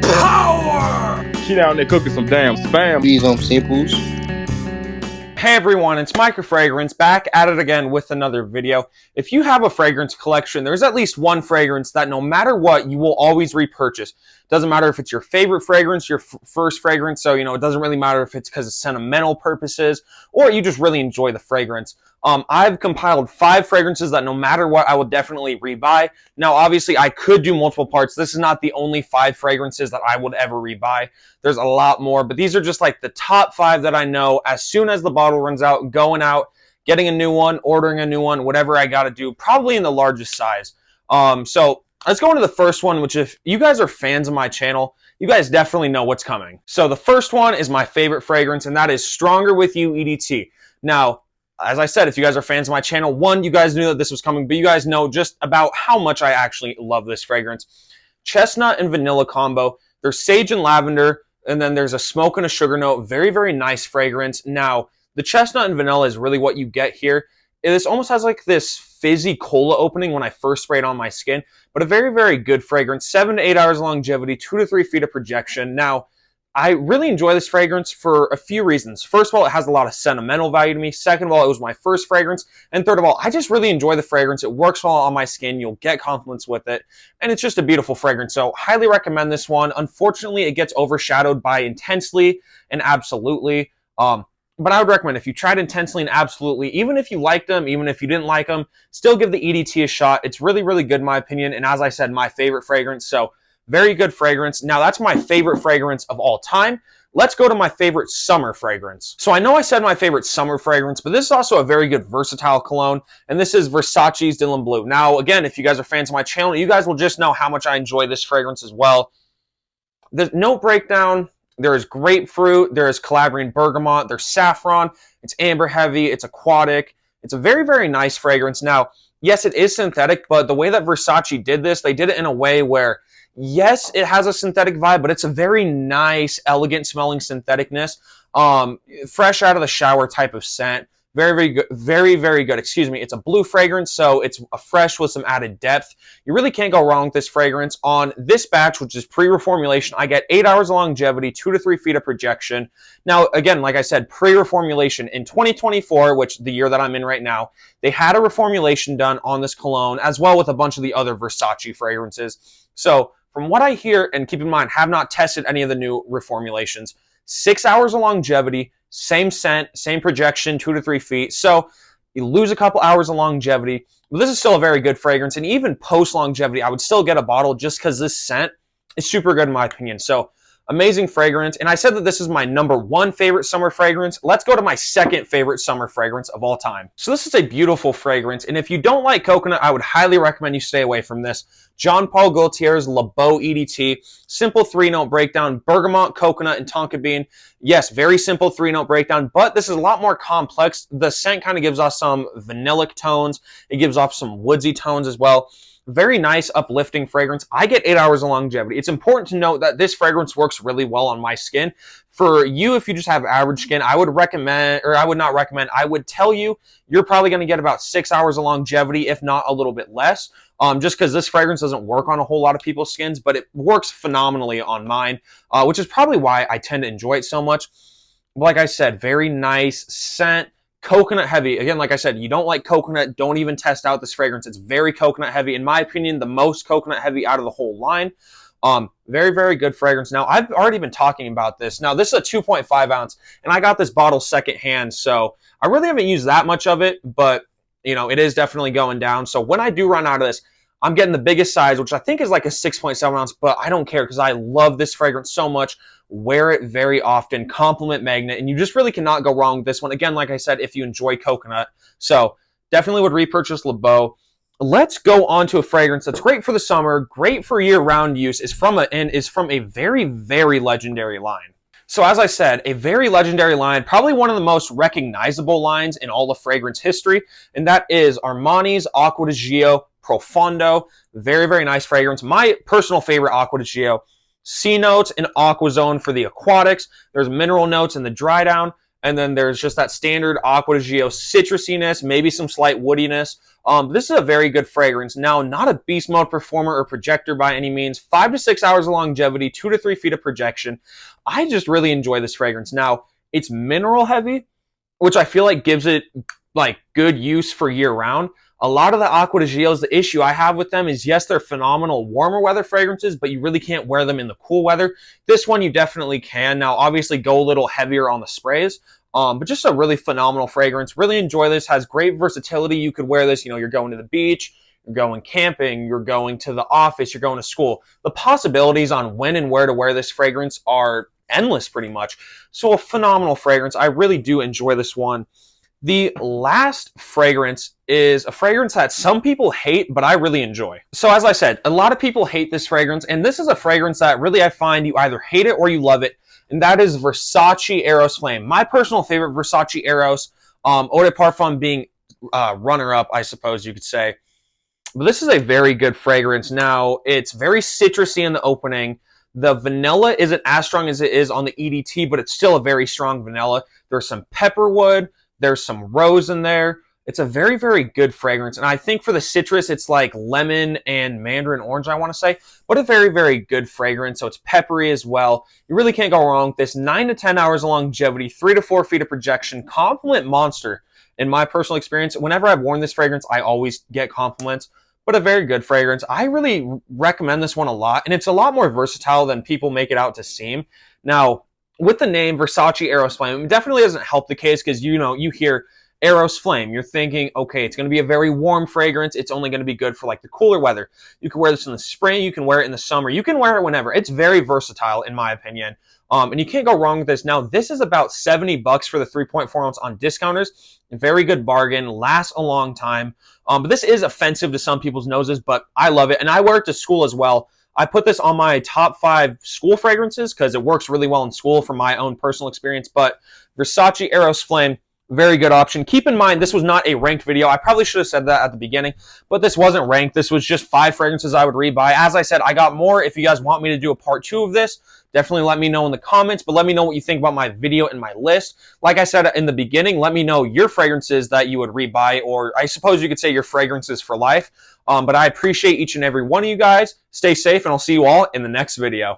Power! She down there cooking some damn spam. These samples. Hey everyone, it's Micro Fragrance back at it again with another video. If you have a fragrance collection, there's at least one fragrance that no matter what, you will always repurchase. Doesn't matter if it's your favorite fragrance, your first fragrance, so it doesn't really matter if it's because of sentimental purposes or you just really enjoy the fragrance. I've compiled 5 fragrances that no matter what, I will definitely rebuy. Now, obviously, I could do multiple parts. This is not the only 5 fragrances that I would ever rebuy. There's a lot more, but these are just like the top 5 that I know as soon as the bottle runs out, going out, getting a new one, ordering a new one, whatever I got to do, probably in the largest size. So let's go into the first one, which if you guys are fans of my channel, you guys definitely know what's coming. So the first one is my favorite fragrance, and that is Stronger With You EDT. Now, as I said, if you guys are fans of my channel, one, you guys knew that this was coming, but you guys know just about how much I actually love this fragrance. Chestnut and vanilla combo. There's sage and lavender, and then there's a smoke and a sugar note. Very, very nice fragrance. Now, the chestnut and vanilla is really what you get here. This almost has like this fizzy cola opening when I first spray it on my skin, but a very, very good fragrance. 7 to 8 hours longevity, 2 to 3 feet of projection. Now, I really enjoy this fragrance for a few reasons. First of all, it has a lot of sentimental value to me. Second of all, it was my first fragrance. And third of all, I just really enjoy the fragrance. It works well on my skin. You'll get compliments with it. And it's just a beautiful fragrance. So highly recommend this one. Unfortunately, it gets overshadowed by Intensely and Absolutely. But I would recommend if you tried Intensely and Absolutely, even if you liked them, even if you didn't like them, still give the EDT a shot. It's really, really good in my opinion. And as I said, my favorite fragrance. So very good fragrance. Now, that's my favorite fragrance of all time. Let's go to my favorite summer fragrance. So I know I said my favorite summer fragrance, but this is also a very good versatile cologne, and this is Versace's Dylan Blue. Now, again, if you guys are fans of my channel, you guys will just know how much I enjoy this fragrance as well. The note breakdown, there is grapefruit, there is Calabrian bergamot, there's saffron, it's amber heavy, it's aquatic. It's a very, very nice fragrance. Now, yes, it is synthetic, but the way that Versace did this, they did it in a way where yes, it has a synthetic vibe, but it's a very nice, elegant smelling syntheticness. Fresh out of the shower type of scent. Very, very good. Very, very good. Excuse me. It's a blue fragrance, so it's a fresh with some added depth. You really can't go wrong with this fragrance. On this batch, which is pre-reformulation, I get 8 hours of longevity, 2 to 3 feet of projection. Now, again, like I said, pre-reformulation in 2024, which the year that I'm in right now, they had a reformulation done on this cologne, as well with a bunch of the other Versace fragrances. So, from what I hear, and keep in mind, have not tested any of the new reformulations, 6 hours of longevity, same scent, same projection, 2 to 3 feet. So you lose a couple hours of longevity, but this is still a very good fragrance. And even post longevity, I would still get a bottle just because this scent is super good in my opinion. So amazing fragrance. And I said that this is my #1 favorite summer fragrance. Let's go to my second favorite summer fragrance of all time. So this is a beautiful fragrance. And if you don't like coconut, I would highly recommend you stay away from this. Jean Paul Gaultier's Le Beau EDT. Simple 3-note breakdown, bergamot, coconut, and tonka bean. Yes, very simple 3-note breakdown, but this is a lot more complex. The scent kind of gives off some vanillic tones. It gives off some woodsy tones as well. Very nice, uplifting fragrance. I get 8 hours of longevity. It's important to note that this fragrance works really well on my skin. For you, if you just have average skin, I would recommend, or I would not recommend, I would tell you, you're probably going to get about 6 hours of longevity, if not a little bit less, just because this fragrance doesn't work on a whole lot of people's skins, but it works phenomenally on mine, which is probably why I tend to enjoy it so much. Like I said, very nice scent. Coconut heavy. Again, like I said, you don't like coconut, don't even test out this fragrance. It's very coconut heavy. In my opinion, the most coconut heavy out of the whole line. Very, very good fragrance. Now, I've already been talking about this. Now, this is a 2.5 ounce, and I got this bottle secondhand, so I really haven't used that much of it, but, it is definitely going down. So when I do run out of this, I'm getting the biggest size, which I think is like a 6.7 ounce, but I don't care because I love this fragrance so much. Wear it very often, compliment magnet, and you just really cannot go wrong with this one. Again, like I said, if you enjoy coconut. So definitely would repurchase Le Beau. Let's go on to a fragrance that's great for the summer, great for year-round use, is from a very, very legendary line. So as I said, a very legendary line, probably one of the most recognizable lines in all of fragrance history, and that is Armani's Acqua di Gio Profondo. Very, very nice fragrance. My personal favorite Acqua di Gio. C notes and aqua zone for the aquatics. There's mineral notes in the dry down. And then there's just that standard Acqua di Gio citrusiness, maybe some slight woodiness. This is a very good fragrance. Now, not a beast mode performer or projector by any means. 5 to 6 hours of longevity, 2 to 3 feet of projection. I just really enjoy this fragrance. Now, it's mineral heavy, which I feel like gives it like good use for year round. A lot of the Acqua di Gios, the issue I have with them is, yes, they're phenomenal warmer weather fragrances, but you really can't wear them in the cool weather. This one you definitely can. Now, obviously, go a little heavier on the sprays, but just a really phenomenal fragrance. Really enjoy this. Has great versatility. You could wear this, you're going to the beach, you're going camping, you're going to the office, you're going to school. The possibilities on when and where to wear this fragrance are endless pretty much. So a phenomenal fragrance. I really do enjoy this one. The last fragrance is a fragrance that some people hate, but I really enjoy. So as I said, a lot of people hate this fragrance, and this is a fragrance that really I find you either hate it or you love it, and that is Versace Aeroflame. My personal favorite Versace Aeros, Eau de Parfum being runner-up, I suppose you could say. But this is a very good fragrance. Now, it's very citrusy in the opening. The vanilla isn't as strong as it is on the EDT, but it's still a very strong vanilla. There's some pepperwood. There's some rose in there. It's a very, very good fragrance. And I think for the citrus, it's like lemon and mandarin orange, I want to say. But a very, very good fragrance. So it's peppery as well. You really can't go wrong with this. 9 to 10 hours of longevity, 3 to 4 feet of projection. Compliment monster. In my personal experience, whenever I've worn this fragrance, I always get compliments. But a very good fragrance. I really recommend this one a lot. And it's a lot more versatile than people make it out to seem. Now, with the name Versace Aeroflame, it definitely doesn't help the case because, you hear Aeroflame. You're thinking, okay, it's going to be a very warm fragrance. It's only going to be good for like the cooler weather. You can wear this in the spring. You can wear it in the summer. You can wear it whenever. It's very versatile, in my opinion. And you can't go wrong with this. Now, this is about $70 for the 3.4 ounce on discounters. Very good bargain. Lasts a long time. But this is offensive to some people's noses, but I love it. And I wear it to school as well. I put this on my top 5 school fragrances because it works really well in school from my own personal experience. But Versace Aeroflame, very good option. Keep in mind, this was not a ranked video. I probably should have said that at the beginning, but this wasn't ranked. This was just 5 fragrances I would rebuy. As I said, I got more. If you guys want me to do a part 2 of this, definitely let me know in the comments, but let me know what you think about my video and my list. Like I said in the beginning, let me know your fragrances that you would rebuy, or I suppose you could say your fragrances for life. But I appreciate each and every one of you guys. Stay safe, and I'll see you all in the next video.